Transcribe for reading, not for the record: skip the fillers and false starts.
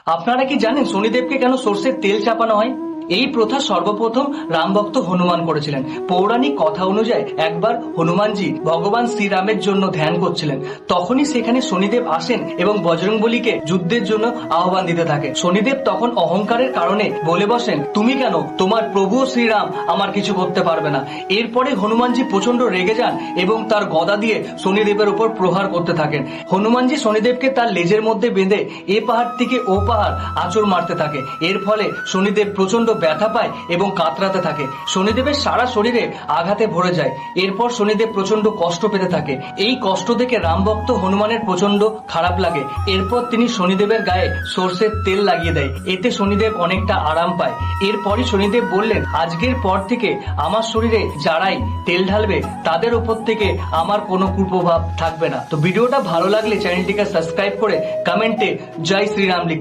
আপনারা কি জানেন শনিদেবকে কেন সর্ষের তেল চাপানো হয়? এই প্রথা সর্বপ্রথম রামভক্ত হনুমান করেছিলেন। পৌরাণিক কথা অনুযায়ী একবার হনুমানজি ভগবান শ্রীরামের জন্য ধ্যান করছিলেন। তখনই সেখানে শনিদেব আসেন এবং বজরংবলীকে যুদ্ধের জন্য আহ্বান দিতে থাকে। শনিদেব তখন অহংকারের কারণে বলে বসেন, তুমি কেন, তোমার প্রভু শ্রীরাম আমার কিছু করতে পারবে না। এরপরে হনুমানজি প্রচন্ড রেগে যান এবং তার গদা দিয়ে শনিদেবের উপর প্রহার করতে থাকেন। হনুমানজি শনিদেবকে তার লেজের মধ্যে বেঁধে এ পাহাড় থেকে ও পাহাড় আঁচড় মারতে থাকে। এর ফলে শনিদেব প্রচন্ড ব্যথা পায় এবং কাতরাতে থাকে। শনিদেবের সারা শরীরে আঘাতে ভরে যায়। এরপর শনিদেব প্রচন্ড কষ্ট পেতে থাকে। এই কষ্ট দেখে রামভক্ত হনুমানের প্রচন্ড খারাপ লাগে। এরপর তিনি শনিদেবের গায়ে সর্ষের তেল লাগিয়ে দেয়। এতে শনিদেব অনেকটা আরাম পায়। এরপরই শনিদেব বললেন, আজকের পর থেকে আমার শরীরে যারাই তেল ঢালবে তাদের উপর থেকে আমার কোনো কুপ্রভাব থাকবে না। তো ভিডিওটা ভালো লাগলে চ্যানেলটিকে সাবস্ক্রাইব করে কমেন্টে জয় শ্রীরাম লিখুন।